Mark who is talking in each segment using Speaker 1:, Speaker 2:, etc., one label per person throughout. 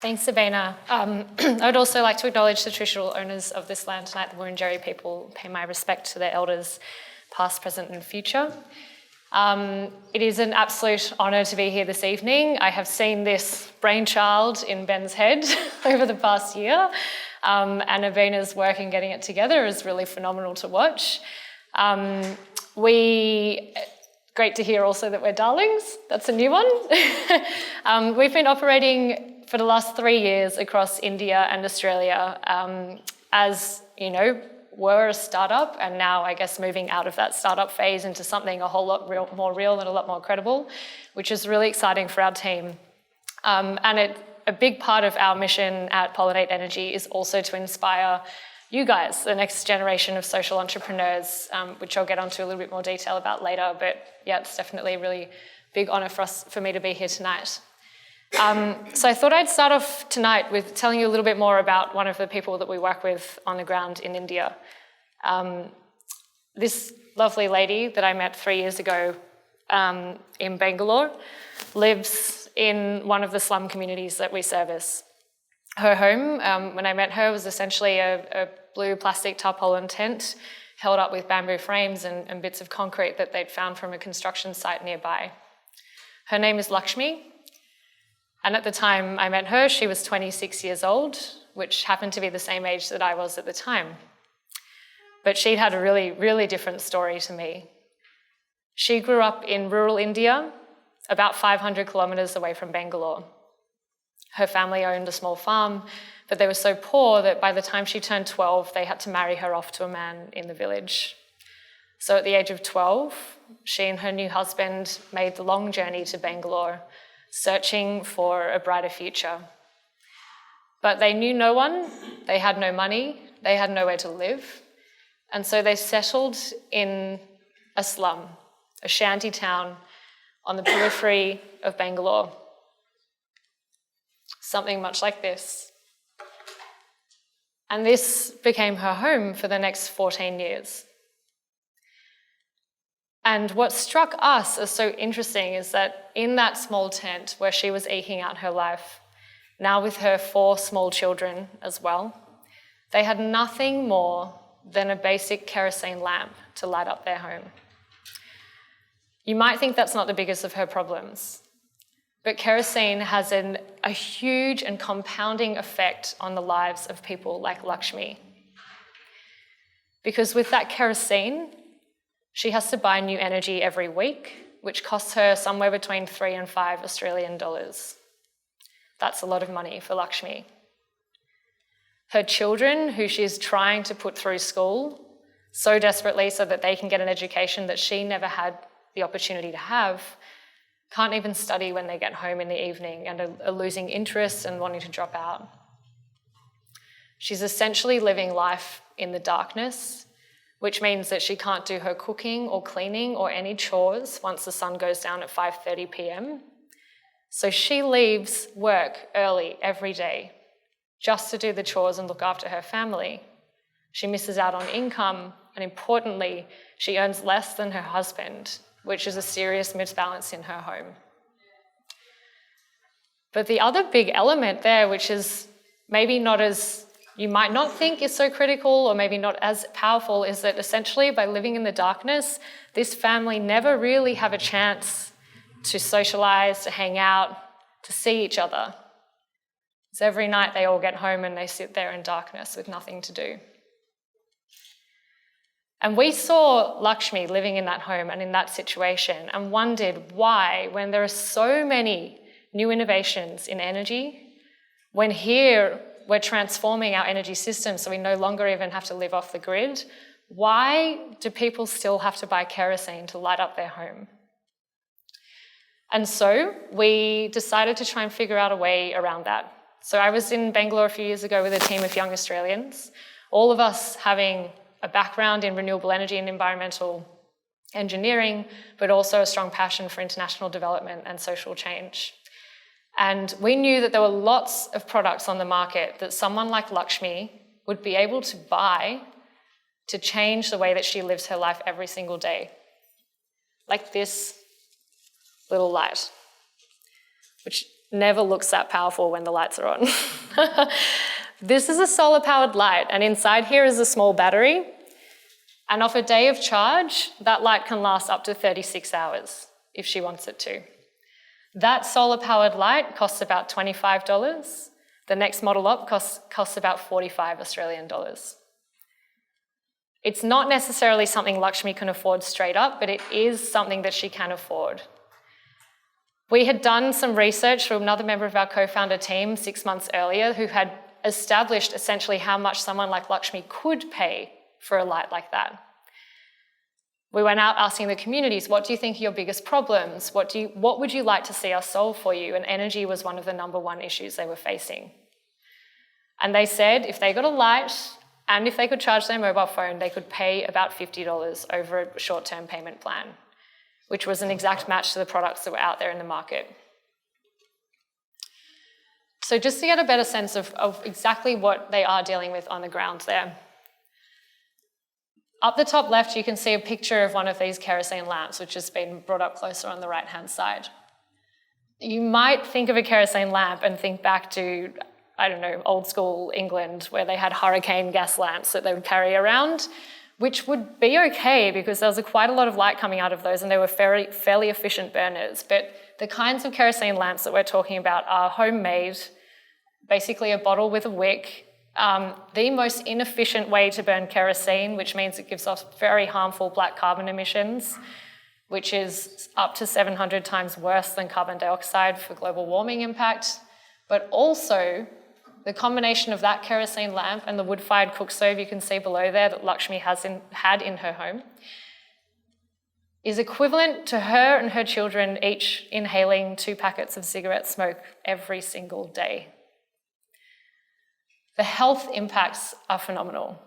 Speaker 1: Thanks, Sabina. I'd also like to acknowledge the traditional owners of this land tonight, the Wurundjeri people, pay my respect to their elders, past, present and future. It is an absolute honour to be here this evening. I have seen this brainchild in Ben's head over the past year, and Avina's work in getting it together is really phenomenal to watch. Great to hear also that we're darlings. That's a new one. We've been operating for the last 3 years across India and Australia as, we're a startup, and now I guess moving out of that startup phase into something a whole lot more real and a lot more credible, which is really exciting for our team. A big part of our mission at Pollinate Energy is also to inspire you guys, the next generation of social entrepreneurs, which I'll get onto a little bit more detail about later. But yeah, it's definitely a really big honour for me to be here tonight. So I thought I'd start off tonight with telling you a little bit more about one of the people that we work with on the ground in India. This lovely lady that I met 3 years ago in Bangalore lives in one of the slum communities that we service. Her home, when I met her, was essentially a blue plastic tarpaulin tent held up with bamboo frames and bits of concrete that they'd found from a construction site nearby. Her name is Lakshmi. And at the time I met her, she was 26 years old, which happened to be the same age that I was at the time. But she'd had a really, really different story to me. She grew up in rural India, about 500 kilometres away from Bangalore. Her family owned a small farm, but they were so poor that by the time she turned 12, they had to marry her off to a man in the village. So at the age of 12, she and her new husband made the long journey to Bangalore, searching for a brighter future. But they knew no one, they had no money, they had nowhere to live, and so they settled in a slum, a shanty town on the periphery of Bangalore. Something much like this. And this became her home for the next 14 years. And what struck us as so interesting is that in that small tent where she was eking out her life, now with her 4 small children as well, they had nothing more than a basic kerosene lamp to light up their home. You might think that's not the biggest of her problems, but kerosene has a huge and compounding effect on the lives of people like Lakshmi. Because with that kerosene, she has to buy new energy every week, which costs her somewhere between 3 and 5 Australian dollars. That's a lot of money for Lakshmi. Her children, who she's trying to put through school so desperately so that they can get an education that she never had the opportunity to have, can't even study when they get home in the evening and are losing interest and wanting to drop out. She's essentially living life in the darkness, which means that she can't do her cooking or cleaning or any chores once the sun goes down at 5:30 p.m. So she leaves work early every day just to do the chores and look after her family. She misses out on income, and importantly, she earns less than her husband, which is a serious misbalance in her home. But the other big element there, which is maybe not as you might not think is so critical or maybe not as powerful, is that essentially by living in the darkness, this family never really have a chance to socialise, to hang out, to see each other. So every night they all get home and they sit there in darkness with nothing to do. And we saw Lakshmi living in that home and in that situation and wondered why, when there are so many new innovations in energy, when here we're transforming our energy system so we no longer even have to live off the grid, why do people still have to buy kerosene to light up their home? And so we decided to try and figure out a way around that. So I was in Bangalore a few years ago with a team of young Australians, all of us having a background in renewable energy and environmental engineering, but also a strong passion for international development and social change. And we knew that there were lots of products on the market that someone like Lakshmi would be able to buy to change the way that she lives her life every single day. Like this little light, which never looks that powerful when the lights are on. This is a solar-powered light, and inside here is a small battery. And off a day of charge, that light can last up to 36 hours if she wants it to. That solar-powered light costs about $25. The next model up costs about 45 Australian dollars. It's not necessarily something Lakshmi can afford straight up, but it is something that she can afford. We had done some research from another member of our co-founder team 6 months earlier who had established essentially how much someone like Lakshmi could pay for a light like that. We went out asking the communities, what do you think are your biggest problems? What would you like to see us solve for you? And energy was one of the number one issues they were facing. And they said if they got a light and if they could charge their mobile phone, they could pay about $50 over a short-term payment plan, which was an exact match to the products that were out there in the market. So just to get a better sense of exactly what they are dealing with on the ground there. Up the top left, you can see a picture of one of these kerosene lamps, which has been brought up closer on the right-hand side. You might think of a kerosene lamp and think back to, I don't know, old school England, where they had hurricane gas lamps that they would carry around, which would be okay because there was quite a lot of light coming out of those and they were fairly efficient burners. But the kinds of kerosene lamps that we're talking about are homemade, basically a bottle with a wick, the most inefficient way to burn kerosene, which means it gives off very harmful black carbon emissions, which is up to 700 times worse than carbon dioxide for global warming impact. But also, the combination of that kerosene lamp and the wood-fired cook stove you can see below there that Lakshmi had in her home is equivalent to her and her children each inhaling 2 packets of cigarette smoke every single day. The health impacts are phenomenal,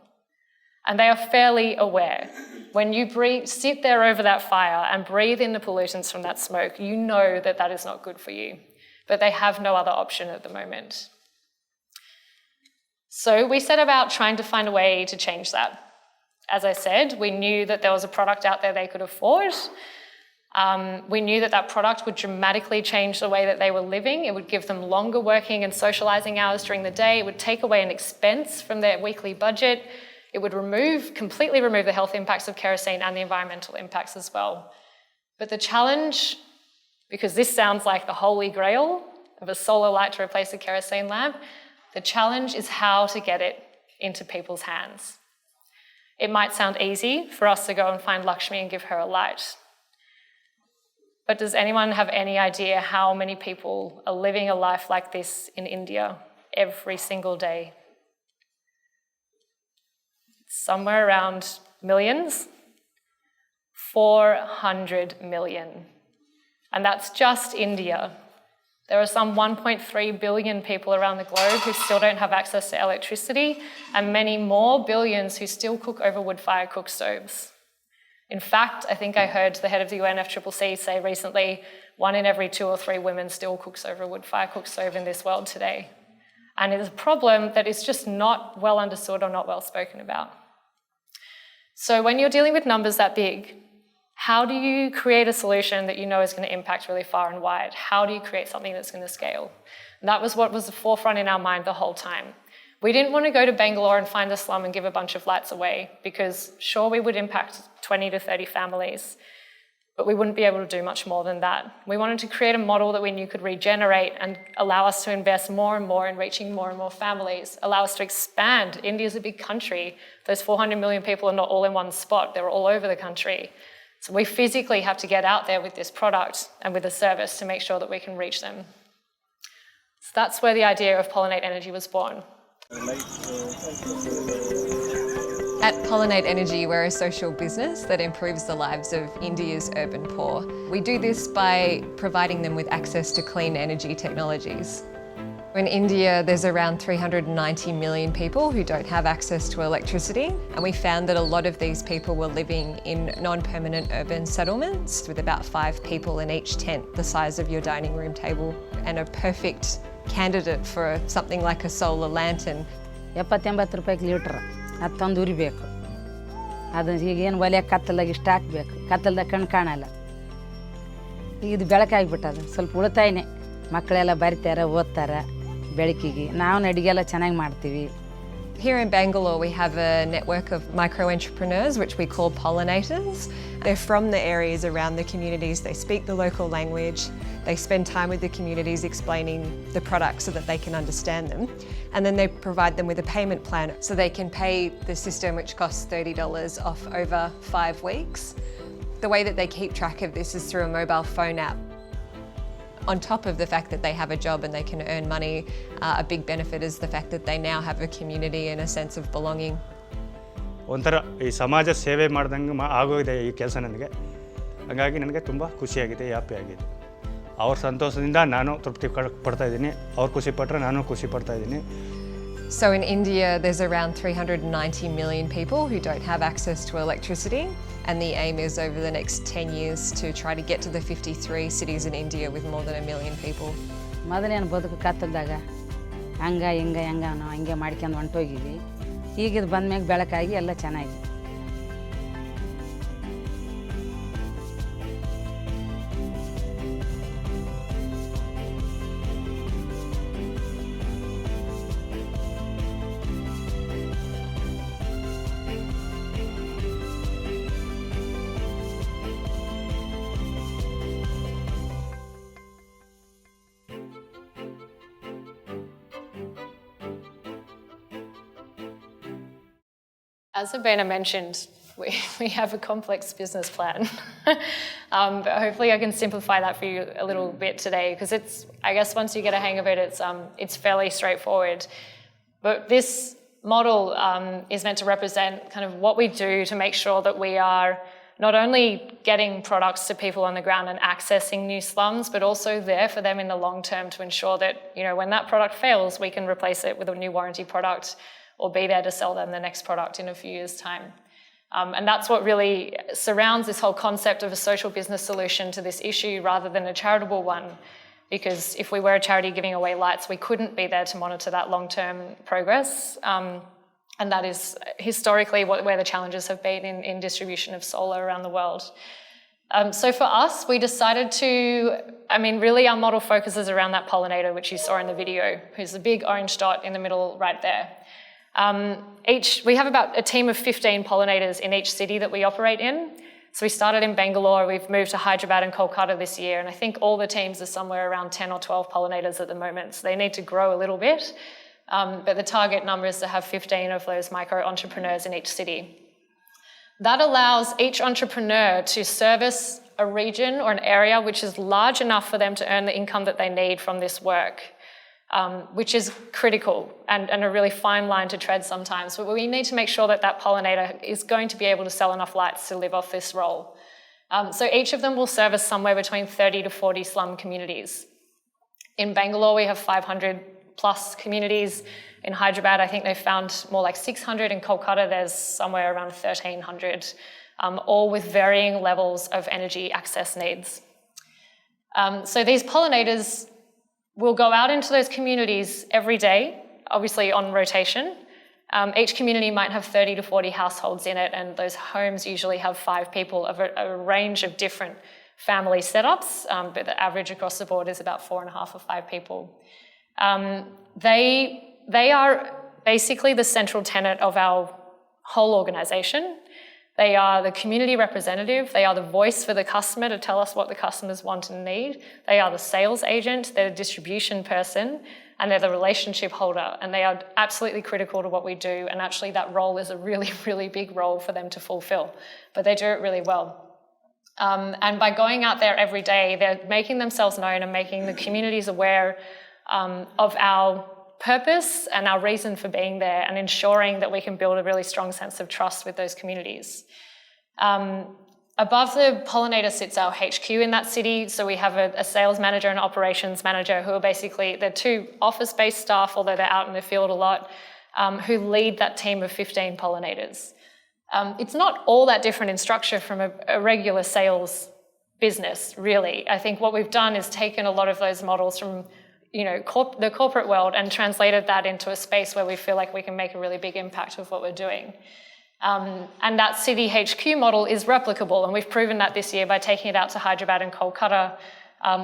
Speaker 1: and they are fairly aware. When you sit there over that fire and breathe in the pollutants from that smoke, you know that that is not good for you, but they have no other option at the moment. So we set about trying to find a way to change that. As I said, we knew that there was a product out there they could afford. We knew that that product would dramatically change the way that they were living. It would give them longer working and socializing hours during the day. It would take away an expense from their weekly budget. It would completely remove the health impacts of kerosene and the environmental impacts as well. But the challenge, because this sounds like the holy grail of a solar light to replace a kerosene lamp, the challenge is how to get it into people's hands. It might sound easy for us to go and find Lakshmi and give her a light. But does anyone have any idea how many people are living a life like this in India every single day? Somewhere around millions? 400 million. And that's just India. There are some 1.3 billion people around the globe who still don't have access to electricity, and many more billions who still cook over wood-fired cook stoves. In fact, I think I heard the head of the UNFCCC say recently, 1 in every 2 or 3 women still cooks over a wood-fired cook stove in this world today. And it is a problem that is just not well understood or not well spoken about. So when you're dealing with numbers that big, how do you create a solution that you know is going to impact really far and wide? How do you create something that's going to scale? And that was what was the forefront in our mind the whole time. We didn't want to go to Bangalore and find a slum and give a bunch of lights away because sure, we would impact 20 to 30 families, but we wouldn't be able to do much more than that. We wanted to create a model that we knew could regenerate and allow us to invest more and more in reaching more and more families, allow us to expand. India's a big country. Those 400 million people are not all in one spot. They're all over the country. So we physically have to get out there with this product and with a service to make sure that we can reach them. So that's where the idea of Pollinate Energy was born.
Speaker 2: At Pollinate Energy, we're a social business that improves the lives of India's urban poor. We do this by providing them with access to clean energy technologies. In India, there's around 390 million people who don't have access to electricity, and we found that a lot of these people were living in non-permanent urban settlements with about 5 people in each tent, the size of your dining room table, and a perfect candidate for something like a solar lantern.
Speaker 3: 70-80 ರೂಪಾಯಿಗೆ litre ಅದು ತಂದು ಉರಿಬೇಕು. ಅದು ಈಗೇನು ಒಲೆ ಕತ್ತಲಾಗಿ ಇಷ್ಟು ಹಾಕಬೇಕು. ಕತ್ತಲ್ದಾಗ ಕಣ್ಣು ಕಾಣಲ್ಲ. ಇದು ಬೆಳಕಾಗಿಬಿಟ್ಟದು, ಸ್ವಲ್ಪ ಉಳಿತಾಯನೇ. ಮಕ್ಕಳೆಲ್ಲ ಬರಿತಾರೆ ಓದ್ತಾರೆ ಬೆಳಕಿಗೆ ನಾವು ಅಡುಗೆಲ್ಲ ಚೆನ್ನಾಗಿ ಮಾಡ್ತೀವಿ.
Speaker 2: Here in Bangalore, we have a network of micro-entrepreneurs, which we call pollinators. They're from the areas around the communities. They speak the local language. They spend time with the communities explaining the products so that they can understand them. And then they provide them with a payment plan so they can pay the system, which costs $30 off over 5 weeks. The way that they keep track of this is through a mobile phone app. On top of the fact that they have a job and they can earn money, a big benefit is the fact that they now have a community and a sense of belonging.
Speaker 4: ಒಂಥರ ಈ ಸಮಾಜ ಸೇವೆ ಮಾಡ್ದಂಗೆ ಆಗೋಗಿದೆ ಈ ಕೆಲಸ ನನಗೆ. ಹಾಗಾಗಿ ನನಗೆ ತುಂಬ ಖುಷಿಯಾಗಿದೆ, ಹ್ಯಾಪಿಯಾಗಿದೆ. ಅವ್ರ ಸಂತೋಷದಿಂದ ನಾನು ತೃಪ್ತಿ ಪಡ್ತಾಯಿದ್ದೀನಿ, ಅವ್ರು ಖುಷಿ ಪಟ್ಟರೆ ನಾನು ಖುಷಿ ಪಡ್ತಾಯಿದ್ದೀನಿ.
Speaker 2: So in India, there's around 390 million people who don't have access to electricity, and the aim is over the next 10 years to try to get to the 53 cities in India with more than 1 million people.
Speaker 3: ಮೊದಲೇನು ಬದುಕು ಕತ್ತಲ್ದಾಗ ಹಂಗೆ ನಾವು ಹಂಗೆ ಮಾಡ್ಕೊಂಡು ಹೊಂಟೋಗಿವಿ. ಈಗ ಇದು ಬಂದ್ಮ್ಯಾಗ ಬೆಳಕಾಗಿ ಎಲ್ಲ ಚೆನ್ನಾಗಿ.
Speaker 1: As Abena mentioned, we have a complex business plan. But hopefully I can simplify that for you a little bit today, because I guess once you get a hang of it, it's fairly straightforward. But this model is meant to represent kind of what we do to make sure that we are not only getting products to people on the ground and accessing new slums, but also there for them in the long term to ensure that, when that product fails, we can replace it with a new warranty product or be there to sell them the next product in a few years' time. And that's what really surrounds this whole concept of a social business solution to this issue rather than a charitable one. Because if we were a charity giving away lights, we couldn't be there to monitor that long-term progress. And that is historically where the challenges have been in distribution of solar around the world. So for us, we decided to, really our model focuses around that pollinator, which you saw in the video, who's the big orange dot in the middle right there. We have about a team of 15 pollinators in each city that we operate in. So we started in Bangalore, we've moved to Hyderabad and Kolkata this year, and I think all the teams are somewhere around 10 or 12 pollinators at the moment, so they need to grow a little bit. But the target number is to have 15 of those micro-entrepreneurs in each city. That allows each entrepreneur to service a region or an area which is large enough for them to earn the income that they need from this work. Which is critical and a really fine line to tread sometimes. But we need to make sure that that pollinator is going to be able to sell enough lights to live off this role. So each of them will service somewhere between 30 to 40 slum communities. In Bangalore, we have 500 plus communities. In Hyderabad, I think they've found more like 600. In Kolkata, there's somewhere around 1,300, all with varying levels of energy access needs. So these pollinators will go out into those communities every day, obviously on rotation. Each community might have 30 to 40 households in it, and those homes usually have 5 people of a range of different family setups, but the average across the board is about 4.5 or 5 people. They are basically the central tenet of our whole organisation. They are the community representative. They are the voice for the customer to tell us what the customers want and need. They are the sales agent. They're the distribution person, and they're the relationship holder. And they are absolutely critical to what we do. And actually that role is a really, really big role for them to fulfill. But they do it really well. And by going out there every day, they're making themselves known and making the communities aware of our purpose and our reason for being there, and ensuring that we can build a really strong sense of trust with those communities. Above the pollinator sits our HQ in that city. So we have a sales manager and operations manager who are basically, they're 2 office-based staff, although they're out in the field a lot, who lead that team of 15 pollinators. It's not all that different in structure from a regular sales business, really. I think what we've done is taken a lot of those models from the corporate world and translated that into a space where we feel like we can make a really big impact of what we're doing. And that city HQ model is replicable, and we've proven that this year by taking it out to Hyderabad and Kolkata.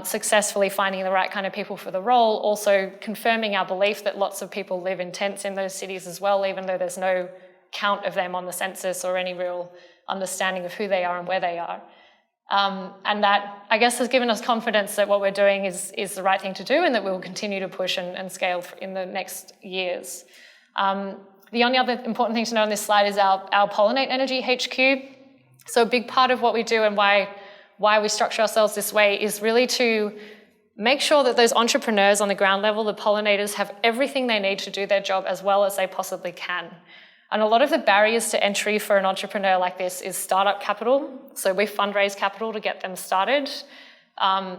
Speaker 1: successfully finding the right kind of people for the role, also confirming our belief that lots of people live in tents in those cities as well, even though there's no count of them on the census or any real understanding of who they are and where they are. And that, I guess, has given us confidence that what we're doing is the right thing to do and that we will continue to push and scale in the next years. The only other important thing to know on this slide is our Pollinate Energy HQ. So a big part of what we do and why we structure ourselves this way is really to make sure that those entrepreneurs on the ground level, the pollinators, have everything they need to do their job as well as they possibly can. And a lot of the barriers to entry for an entrepreneur like this is startup capital. So we fundraise capital to get them started.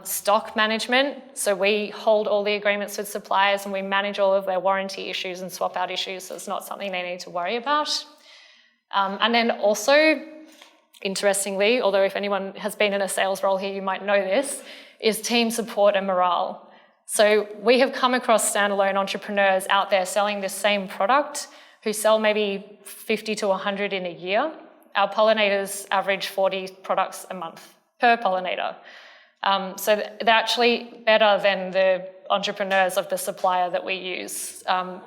Speaker 1: Stock management, so we hold all the agreements with suppliers and we manage all of their warranty issues and swap out issues, so it's not something they need to worry about. And then also, interestingly, although if anyone has been in a sales role here, you might know this, is team support and morale. So we have come across standalone entrepreneurs out there selling this same product who sell maybe 50 to 100 in a year. Our pollinators average 40 products a month per pollinator. So they're actually better than the entrepreneurs of the supplier that we use.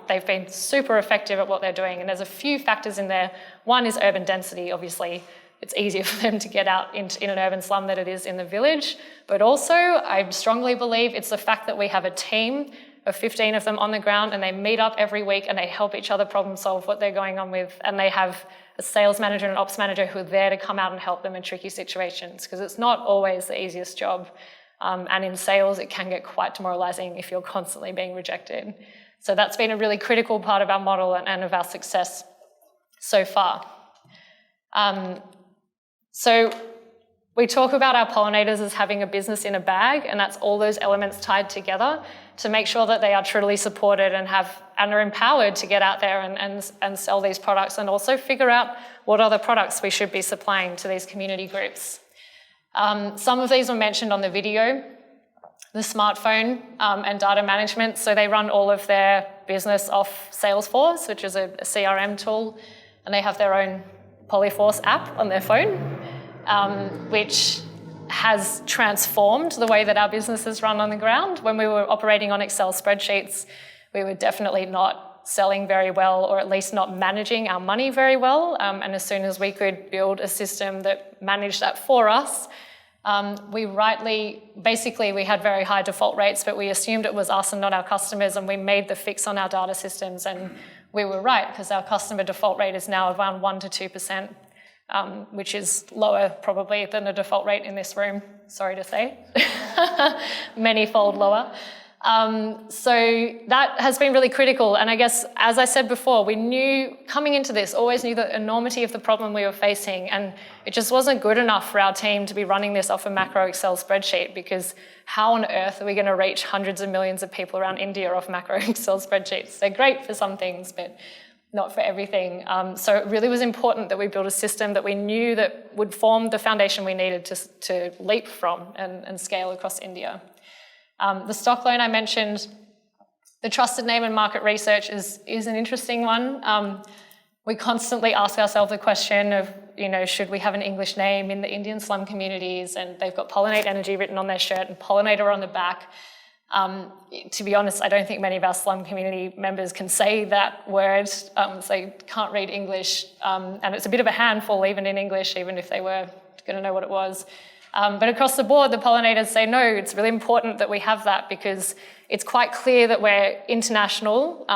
Speaker 1: They've been super effective at what they're doing, and there's a few factors in there. One is urban density, obviously. It's easier for them to get out in an urban slum than it is in the village. But also, I strongly believe it's the fact that we have a team of 15 of them on the ground and they meet up every week and they help each other problem solve what they're going on with, and they have a sales manager and an ops manager who are there to come out and help them in tricky situations, because it's not always the easiest job. And in sales, it can get quite demoralizing if you're constantly being rejected. So that's been a really critical part of our model and of our success so far. So we talk about our pollinators as having a business in a bag, and that's all those elements tied together to make sure that they are truly supported and are empowered to get out there and sell these products, and also figure out what other products we should be supplying to these community groups. Some of these were mentioned on the video, the smartphone and data management. So they run all of their business off Salesforce, which is a CRM tool, and they have their own Polyforce app on their phone, which has transformed the way that our business is run on the ground. When we were operating on Excel spreadsheets, we were definitely not selling very well, or at least not managing our money very well. And as soon as we could build a system that managed that for us, we had very high default rates, but we assumed it was us and not our customers, and we made the fix on our data systems, and we were right, because our customer default rate is now around 1% to 2%. Which is lower probably than the default rate in this room, sorry to say, many-fold lower. So that has been really critical. And I guess, as I said before, we knew, coming into this, always knew the enormity of the problem we were facing, and it just wasn't good enough for our team to be running this off a macro Excel spreadsheet, because how on earth are we going to reach hundreds of millions of people around India off macro Excel spreadsheets? They're great for some things, but not for everything. So it really was important that we build a system that we knew that would form the foundation we needed to leap from and scale across India. The stock loan I mentioned, the trusted name and market research is an interesting one. We constantly ask ourselves the question of, should we have an English name in the Indian slum communities? And they've got Pollinate Energy written on their shirt and Pollinator on the back. To be honest, I don't think many of our slum community members can say that word, so they can't read English, and it's a bit of a handful even in English, even if they were going to know what it was. But across the board, the pollinators say, no, it's really important that we have that, because it's quite clear that we're international,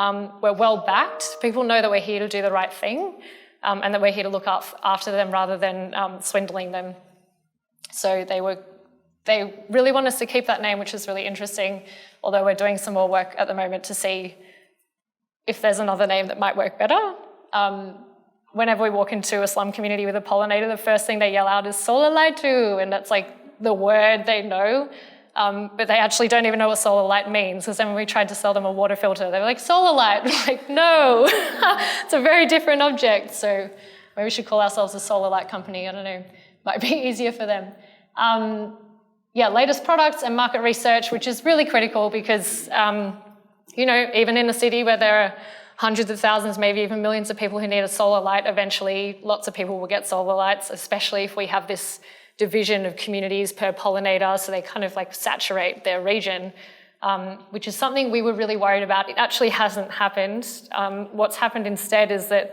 Speaker 1: we're well backed, people know that we're here to do the right thing, and that we're here to look after them rather than swindling them. So they really want us to keep that name, which is really interesting, although we're doing some more work at the moment to see if there's another name that might work better. Whenever we walk into a slum community with a pollinator, the first thing they yell out is solar light too, and that's like the word they know, but they actually don't even know what solar light means, because then when we tried to sell them a water filter, they were like, solar light, like, no, it's a very different object. So maybe we should call ourselves a solar light company, I don't know, might be easier for them. Latest products and market research, which is really critical because, even in a city where there are hundreds of thousands, maybe even millions of people who need a solar light, eventually lots of people will get solar lights, especially if we have this division of communities per pollinator, so they kind of like saturate their region, which is something we were really worried about. It actually hasn't happened. What's happened instead is that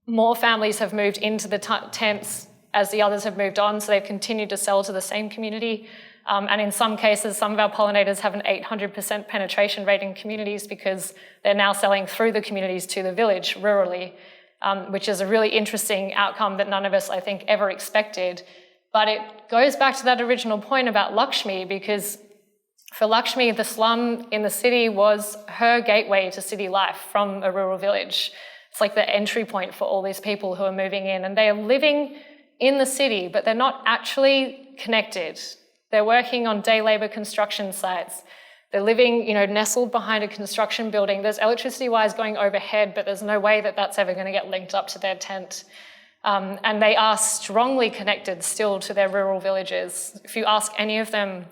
Speaker 1: more families have moved into the tents as the others have moved on, so they've continued to sell to the same community. And in some cases, some of our pollinators have an 800% penetration rate in communities because they're now selling through the communities to the village rurally, which is a really interesting outcome that none of us, I think, ever expected. But it goes back to that original point about Lakshmi, because for Lakshmi, the slum in the city was her gateway to city life from a rural village. It's like the entry point for all these people who are moving in, and they are living in the city, but they're not actually connected. They're working on day labour construction sites. They're living, nestled behind a construction building. There's electricity wires going overhead, but there's no way that that's ever going to get linked up to their tent. And they are strongly connected still to their rural villages. If you ask any of them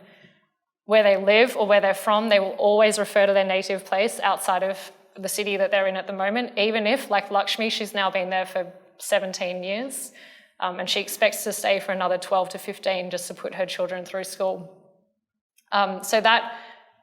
Speaker 1: where they live or where they're from, they will always refer to their native place outside of the city that they're in at the moment, even if, like Lakshmi, she's now been there for 17 years, and she expects to stay for another 12 to 15 just to put her children through school. So that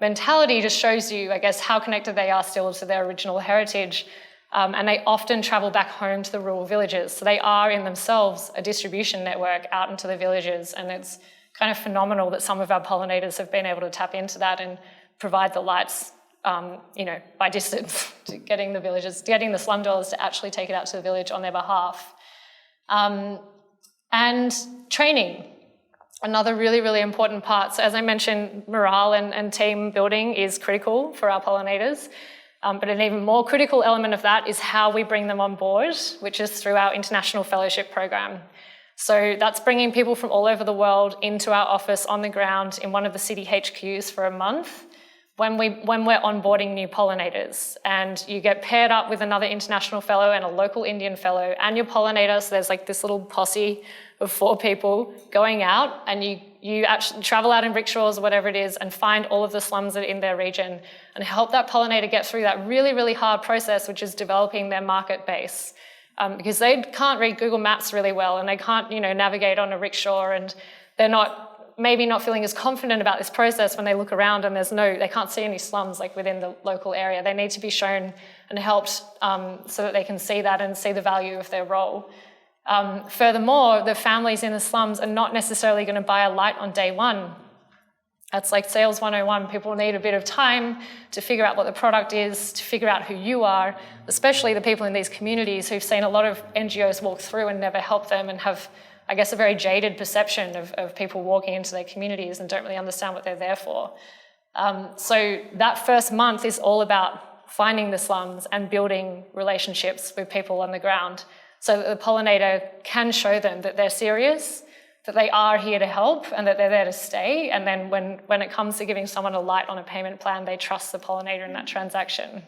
Speaker 1: mentality just shows you, I guess, how connected they are still to their original heritage, and they often travel back home to the rural villages. So they are in themselves a distribution network out into the villages, and it's kind of phenomenal that some of our pollinators have been able to tap into that and provide the lights by distance, to getting the slum dwellers to actually take it out to the village on their behalf. And training, another really, really important part. So as I mentioned, morale and team building is critical for our pollinators, but an even more critical element of that is how we bring them on board, which is through our international fellowship program. So that's bringing people from all over the world into our office on the ground in one of the city HQs for a month, when we're onboarding new pollinators, and you get paired up with another international fellow and a local Indian fellow and your pollinator. So there's like this little posse of 4 people going out, and you actually travel out in rickshaws or whatever it is and find all of the slums that are in their region and help that pollinator get through that really, really hard process, which is developing their market base. Because they can't read Google Maps really well, and they can't, navigate on a rickshaw, and they're maybe not feeling as confident about this process when they look around and they can't see any slums like within the local area. They need to be shown and helped so that they can see that and see the value of their role. Furthermore, the families in the slums are not necessarily going to buy a light on day one. That's like sales 101. People need a bit of time to figure out what the product is, to figure out who you are, especially the people in these communities who've seen a lot of NGOs walk through and never help them, and have, I guess, a very jaded perception of people walking into their communities and don't really understand what they're there for. So that first month is all about finding the slums and building relationships with people on the ground so that the pollinator can show them that they're serious, that they are here to help, and that they're there to stay. And then when it comes to giving someone a light on a payment plan, they trust the pollinator in that transaction.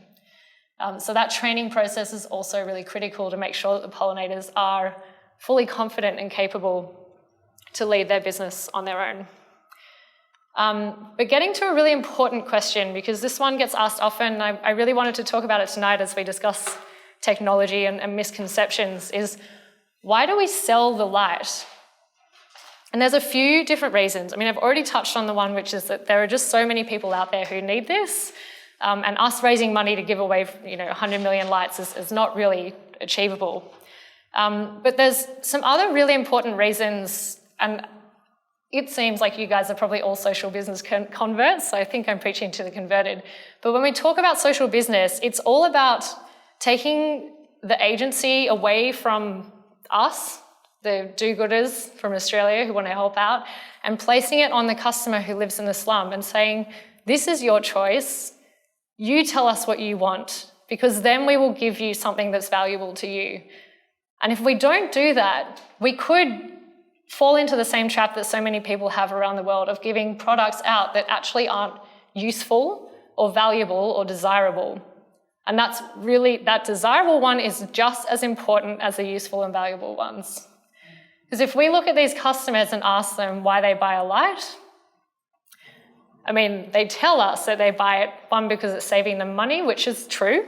Speaker 1: So that training process is also really critical to make sure that the pollinators are fully confident and capable to lead their business on their own. But getting to a really important question, because this one gets asked often, I really wanted to talk about it tonight as we discuss technology and misconceptions, is why do we sell the light? And there's a few different reasons. I mean, I've already touched on the one, which is that there are just so many people out there who need this, and us raising money to give away 100 million lights is not really achievable. But there's some other really important reasons, and it seems like you guys are probably all social business converts, so I think I'm preaching to the converted. But when we talk about social business, it's all about taking the agency away from us, the do-gooders from Australia who want to help out, and placing it on the customer who lives in the slum and saying, this is your choice, you tell us what you want, because then we will give you something that's valuable to you. And if we don't do that, we could fall into the same trap that so many people have around the world of giving products out that actually aren't useful or valuable or desirable. And that desirable one is just as important as the useful and valuable ones. Because if we look at these customers and ask them why they buy a light, I mean, they tell us that they buy it, one, because it's saving them money, which is true.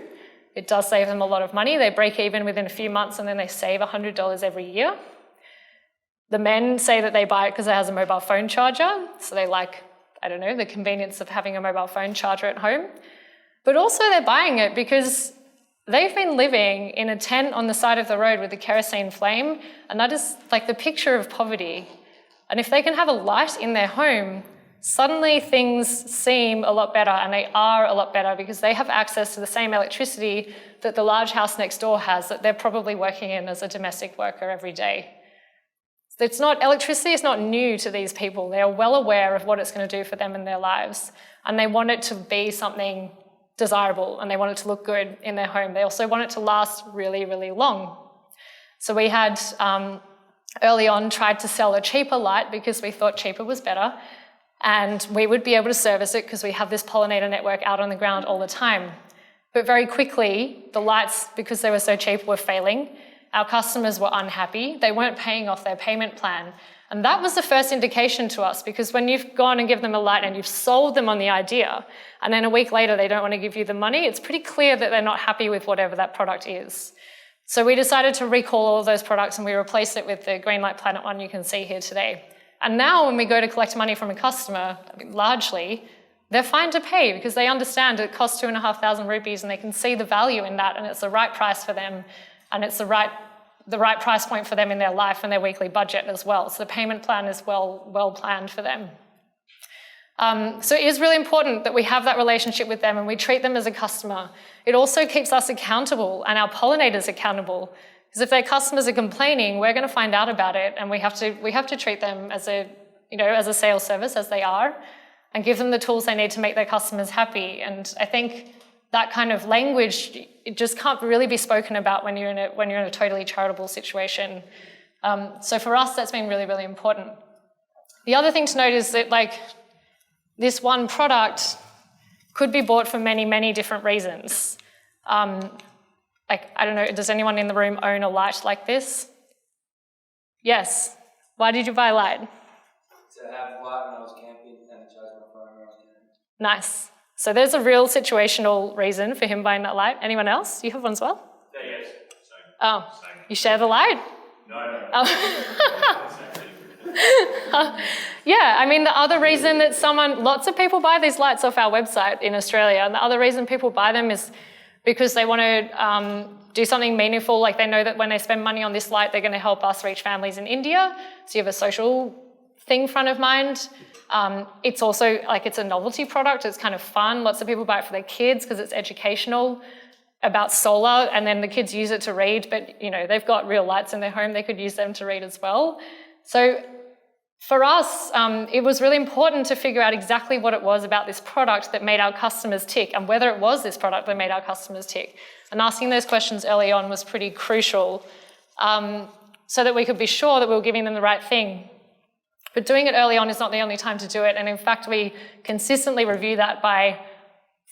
Speaker 1: It does save them a lot of money. They break even within a few months and then they save $100 every year. The men say that they buy it because it has a mobile phone charger, so they like, I don't know, the convenience of having a mobile phone charger at home. But also they're buying it because they've been living in a tent on the side of the road with a kerosene flame, and that is like the picture of poverty. And if they can have a light in their home, suddenly things seem a lot better, and they are a lot better because they have access to the same electricity that the large house next door has, that they're probably working in as a domestic worker every day. Electricity is not new to these people. They are well aware of what it's going to do for them in their lives, and they want it to be something desirable, and they want it to look good in their home. They also want it to last really, really long. So we had, early on, tried to sell a cheaper light because we thought cheaper was better, and we would be able to service it because we have this pollinator network out on the ground all the time. But very quickly, the lights, because they were so cheap, were failing. Our customers were unhappy. They weren't paying off their payment plan. And that was the first indication to us, because when you've gone and given them a light and you've sold them on the idea, and then a week later they don't want to give you the money, it's pretty clear that they're not happy with whatever that product is. So we decided to recall all of those products, and we replaced it with the Green Light Planet one you can see here today. And now when we go to collect money from a customer, largely, they're fine to pay because they understand it costs 2,500 rupees and they can see the value in that, and it's the right price for them, and it's the right price point for them in their life and their weekly budget as well. So the payment plan is well planned for them. So it is really important that we have that relationship with them and we treat them as a customer. It also keeps us accountable and our pollinators accountable, because if their customers are complaining, we're going to find out about it, and we have to treat them as a sales service, as they are, and give them the tools they need to make their customers happy. And I think that kind of language, it just can't really be spoken about when you're in a totally charitable situation. So for us, that's been really, really important. The other thing to note is that this one product could be bought for many, many different reasons. I don't know, does anyone in the room own a light like this? Yes. Why did you buy a light?
Speaker 5: To have light when I was camping and to charge my phone when I was camping.
Speaker 1: Nice. So there's a real situational reason for him buying that light. Anyone else? You have one as well?
Speaker 6: Yeah, yes.
Speaker 1: Oh, you share the light?
Speaker 6: No.
Speaker 1: Oh. Yeah, I mean, the other reason that lots of people buy these lights off our website in Australia, and the other reason people buy them is because they want to do something meaningful. Like, they know that when they spend money on this light, they're going to help us reach families in India. So you have a social thing front of mind. It's also it's a novelty product. It's kind of fun. Lots of people buy it for their kids because it's educational about solar, and then the kids use it to read, but they've got real lights in their home. They could use them to read as well. So for us, it was really important to figure out exactly what it was about this product that made our customers tick, and whether it was this product that made our customers tick. And asking those questions early on was pretty crucial, so that we could be sure that we were giving them the right thing. But doing it early on is not the only time to do it. And in fact, we consistently review that by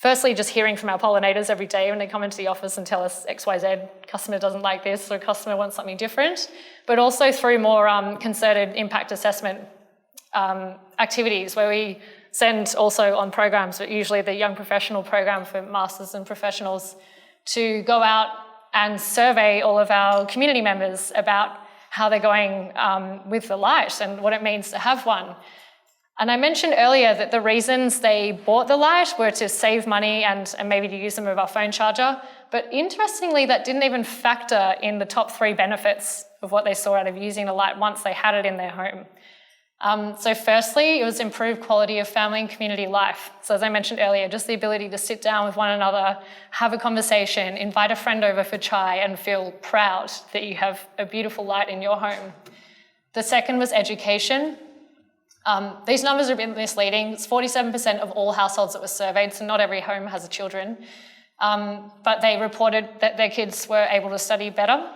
Speaker 1: firstly just hearing from our pollinators every day when they come into the office and tell us XYZ, customer doesn't like this, or customer wants something different, but also through more concerted impact assessment activities where we send also on programs, but usually the young professional program for masters and professionals, to go out and survey all of our community members about how they're going with the light and what it means to have one. And I mentioned earlier that the reasons they bought the light were to save money and maybe to use a mobile phone charger. But interestingly, that didn't even factor in the top 3 benefits of what they saw out of using the light once they had it in their home. So firstly, it was improved quality of family and community life. So as I mentioned earlier, just the ability to sit down with one another, have a conversation, invite a friend over for chai, and feel proud that you have a beautiful light in your home. The second was education. These numbers are a bit misleading. It's 47% of all households that were surveyed, so not every home has children. But they reported that their kids were able to study better.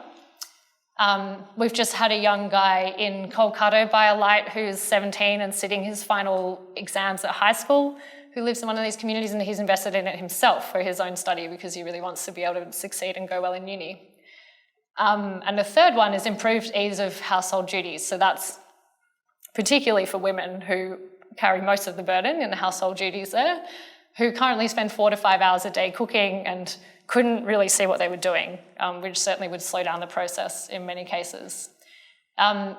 Speaker 1: We've just had a young guy in Kolkata buy a light who's 17 and sitting his final exams at high school, who lives in one of these communities, and he's invested in it himself for his own study because he really wants to be able to succeed and go well in uni. And the third one is improved ease of household duties. So that's particularly for women who carry most of the burden in the household duties there, who currently spend 4 to 5 hours a day cooking and couldn't really see what they were doing, which certainly would slow down the process in many cases. And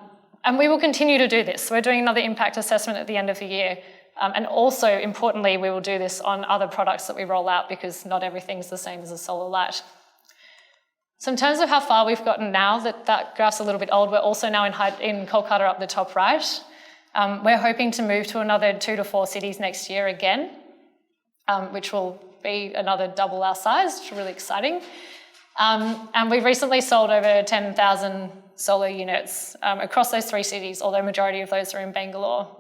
Speaker 1: And we will continue to do this. We're doing another impact assessment at the end of the year. And also, importantly, we will do this on other products that we roll out because not everything's the same as a solar light. So in terms of how far we've gotten now, that graph's a little bit old. We're also now in Kolkata up the top right. We're hoping to move to another 2 to 4 cities next year again, which will be another double our size, which is really exciting. And we've recently sold over 10,000 solar units across those 3 cities, although majority of those are in Bangalore.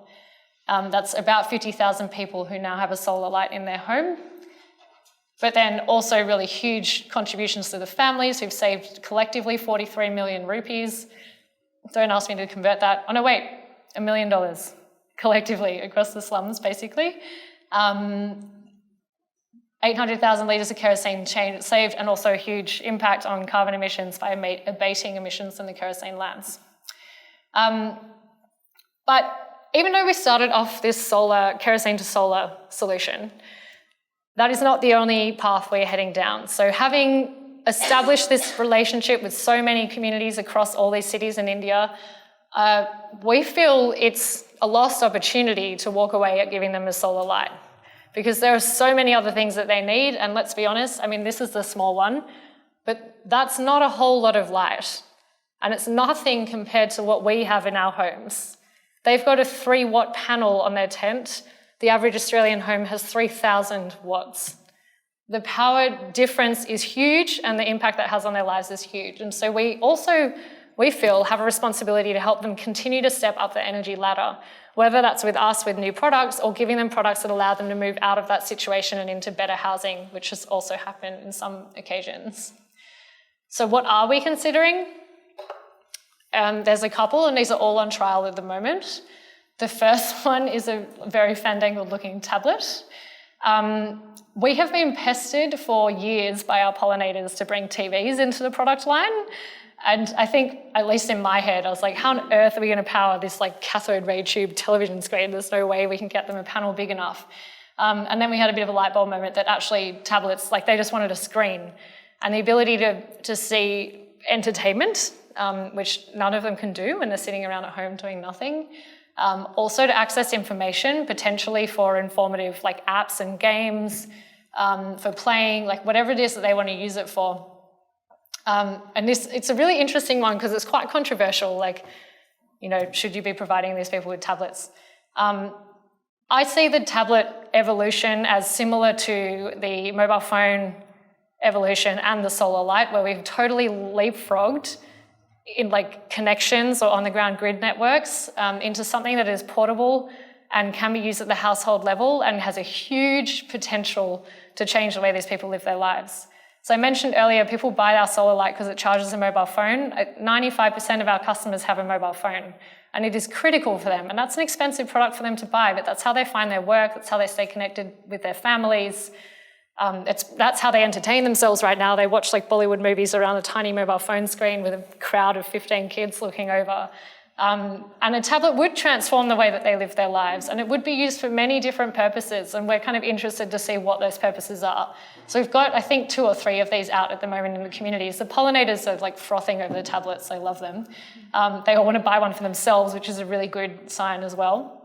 Speaker 1: That's about 50,000 people who now have a solar light in their home. But then also really huge contributions to the families who've saved collectively 43 million rupees. Don't ask me to convert that. Oh no, wait, $1 million collectively across the slums, basically. 800,000 litres of kerosene saved, and also a huge impact on carbon emissions by abating emissions from the kerosene lamps. But even though we started off this kerosene to solar solution, that is not the only path we're heading down. So having established this relationship with so many communities across all these cities in India, we feel it's a lost opportunity to walk away at giving them a solar light, because there are so many other things that they need. And let's be honest, I mean, this is the small one, but that's not a whole lot of light. And it's nothing compared to what we have in our homes. They've got a 3-watt panel on their tent. The average Australian home has 3,000 watts. The power difference is huge, and the impact that has on their lives is huge. And so we feel, have a responsibility to help them continue to step up the energy ladder, whether that's with us with new products or giving them products that allow them to move out of that situation and into better housing, which has also happened in some occasions. So what are we considering? There's a couple, and these are all on trial at the moment. The first one is a very fandangled looking tablet. We have been pestered for years by our pollinators to bring TVs into the product line. And I think, at least in my head, I was like, how on earth are we going to power this like cathode ray tube television screen? There's no way we can get them a panel big enough. And then we had a bit of a light bulb moment that actually tablets, like they just wanted a screen. And the ability to see entertainment, which none of them can do when they're sitting around at home doing nothing. Also to access information, potentially for informative like apps and games, for playing, like whatever it is that they want to use it for. And it's a really interesting one because it's quite controversial, like, you know, should you be providing these people with tablets? I see the tablet evolution as similar to the mobile phone evolution and the solar light, where we've totally leapfrogged in like connections or on the ground grid networks into something that is portable and can be used at the household level and has a huge potential to change the way these people live their lives. So I mentioned earlier, people buy our solar light because it charges a mobile phone. 95% of our customers have a mobile phone, and it is critical for them. And that's an expensive product for them to buy, but that's how they find their work, that's how they stay connected with their families. That's how they entertain themselves right now. They watch like Bollywood movies around a tiny mobile phone screen with a crowd of 15 kids looking over. And a tablet would transform the way that they live their lives, and it would be used for many different purposes, and we're kind of interested to see what those purposes are. So we've got, I think, 2 or 3 of these out at the moment in the communities. The pollinators are like frothing over the tablets. I love them. They all want to buy one for themselves, which is a really good sign as well.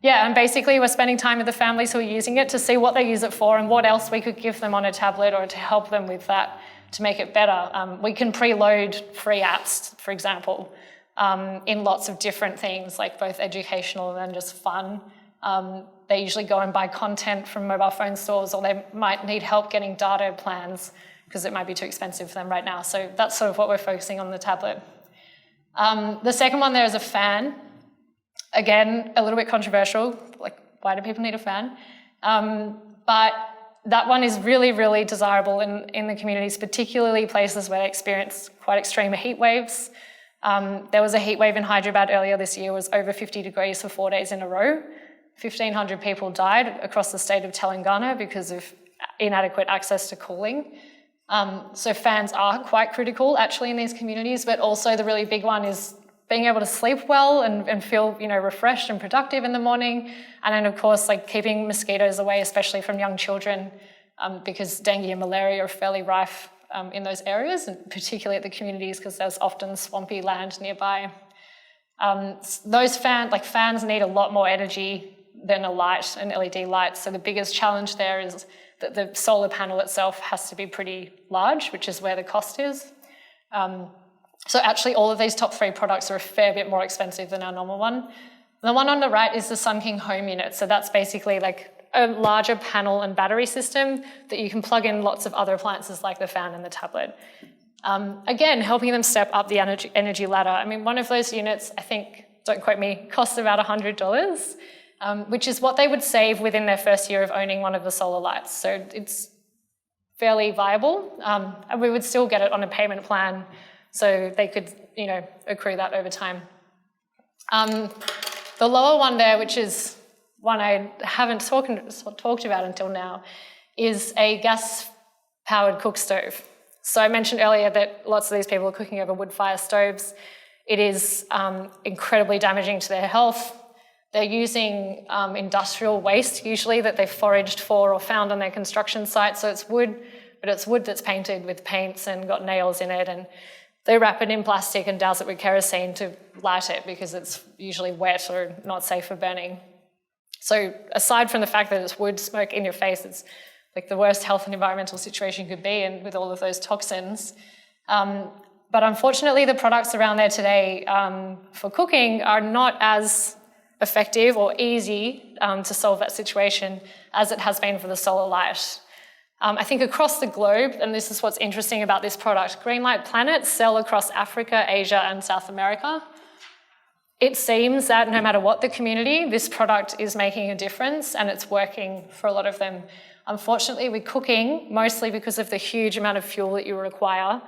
Speaker 1: Yeah, and basically we're spending time with the families who are using it to see what they use it for and what else we could give them on a tablet or to help them with that to make it better. We can preload free apps, for example, in lots of different things, like both educational and just fun. They usually go and buy content from mobile phone stores, or they might need help getting data plans because it might be too expensive for them right now. So that's sort of what we're focusing on the tablet. The second one there is a fan. Again, a little bit controversial, like why do people need a fan? But that one is really, really desirable in the communities, particularly places where they experience quite extreme heat waves. There was a heat wave in Hyderabad earlier this year. It was over 50 degrees for 4 days in a row. 1,500 people died across the state of Telangana because of inadequate access to cooling. So fans are quite critical actually in these communities, but also the really big one is being able to sleep well and feel, you know, refreshed and productive in the morning. And then of course, like keeping mosquitoes away, especially from young children, because dengue and malaria are fairly rife in those areas, and particularly at the communities because there's often swampy land nearby. Those fans need a lot more energy than a light, an LED light. So the biggest challenge there is that the solar panel itself has to be pretty large, which is where the cost is. So actually all of these top 3 products are a fair bit more expensive than our normal one. The one on the right is the Sun King home unit. So that's basically like a larger panel and battery system that you can plug in lots of other appliances like the fan and the tablet. Again, helping them step up the energy ladder. I mean, one of those units, I think, don't quote me, costs about $100, which is what they would save within their first year of owning one of the solar lights. So it's fairly viable, and we would still get it on a payment plan, so they could, accrue that over time. The lower one there, which is one I haven't talked about until now, is a gas-powered cook stove. So I mentioned earlier that lots of these people are cooking over wood fire stoves. It is incredibly damaging to their health. They're using industrial waste, usually, that they've foraged for or found on their construction site. So it's wood, but it's wood that's painted with paints and got nails in it. And they wrap it in plastic and douse it with kerosene to light it because it's usually wet or not safe for burning. So aside from the fact that it's wood smoke in your face, it's like the worst health and environmental situation you could be in with all of those toxins. But unfortunately, the products around there today for cooking are not as effective or easy to solve that situation as it has been for the solar light. I think across the globe, and this is what's interesting about this product, Greenlight Planets sell across Africa, Asia, and South America. It seems that no matter what the community, this product is making a difference and it's working for a lot of them. Unfortunately, with cooking, mostly because of the huge amount of fuel that you require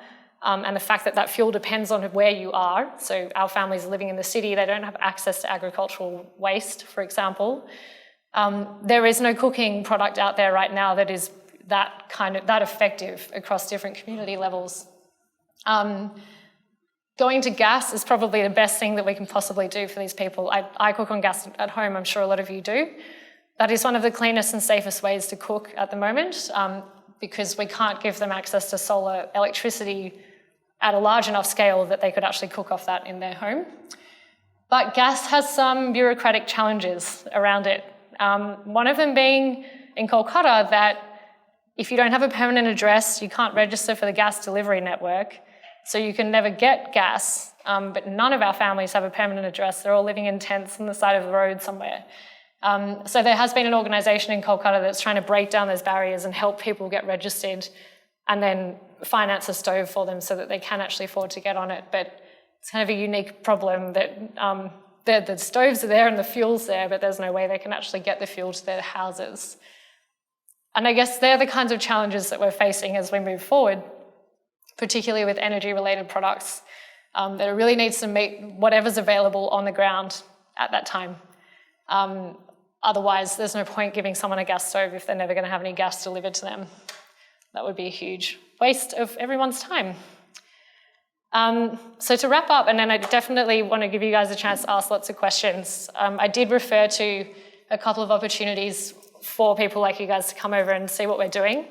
Speaker 1: and the fact that that fuel depends on where you are. So our families are living in the city, they don't have access to agricultural waste, for example. There is no cooking product out there right now that is that effective across different community levels. Going to gas is probably the best thing that we can possibly do for these people. I cook on gas at home, I'm sure a lot of you do. That is one of the cleanest and safest ways to cook at the moment because we can't give them access to solar electricity at a large enough scale that they could actually cook off that in their home. But gas has some bureaucratic challenges around it. One of them being in Kolkata that if you don't have a permanent address, you can't register for the gas delivery network, so you can never get gas. But none of our families have a permanent address. They're all living in tents on the side of the road somewhere. So there has been an organisation in Kolkata that's trying to break down those barriers and help people get registered and then finance a stove for them so that they can actually afford to get on it. But it's kind of a unique problem that the stoves are there and the fuel's there, but there's no way they can actually get the fuel to their houses. And I guess they're the kinds of challenges that we're facing as we move forward, particularly with energy-related products, that it really needs to meet whatever's available on the ground at that time. Otherwise, there's no point giving someone a gas stove if they're never going to have any gas delivered to them. That would be a huge waste of everyone's time. So to wrap up, and then I definitely want to give you guys a chance to ask lots of questions. I did refer to a couple of opportunities for people like you guys to come over and see what we're doing.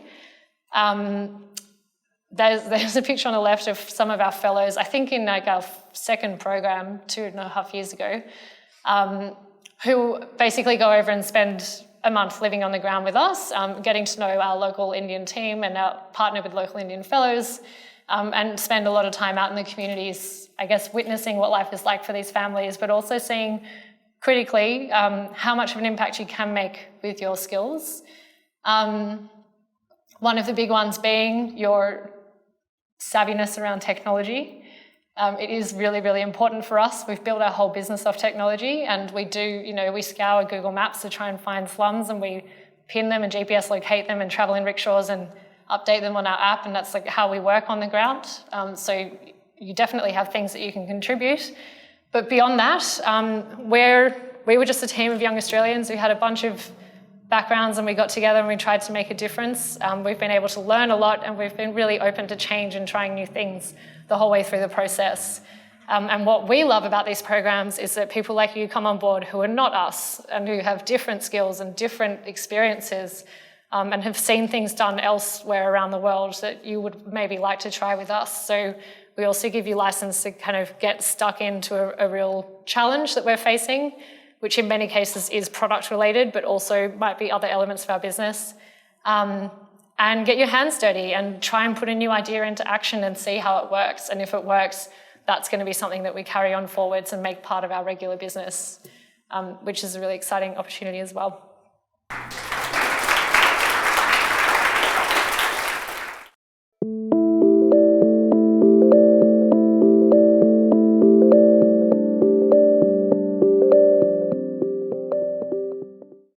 Speaker 1: There's a picture on the left of some of our fellows, I think in like our second program 2.5 years ago, who basically go over and spend a month living on the ground with us, getting to know our local Indian team and our partner with local Indian fellows, and spend a lot of time out in the communities, I guess, witnessing what life is like for these families, but also seeing critically how much of an impact you can make with your skills. One of the big ones being your savviness around technology. It is really, really important for us. We've built our whole business off technology, and we scour Google Maps to try and find slums, and we pin them and GPS locate them and travel in rickshaws and update them on our app, and that's like how we work on the ground. So you definitely have things that you can contribute. But beyond that, we were just a team of young Australians who had a bunch of backgrounds, and we got together and we tried to make a difference. We've been able to learn a lot, and we've been really open to change and trying new things the whole way through the process. And what we love about these programs is that people like you come on board who are not us and who have different skills and different experiences, and have seen things done elsewhere around the world that you would maybe like to try with us. So we also give you license to kind of get stuck into a real challenge that we're facing, which in many cases is product related, but also might be other elements of our business. And get your hands dirty and try and put a new idea into action and see how it works. And if it works, that's going to be something that we carry on forwards and make part of our regular business, which is a really exciting opportunity as well.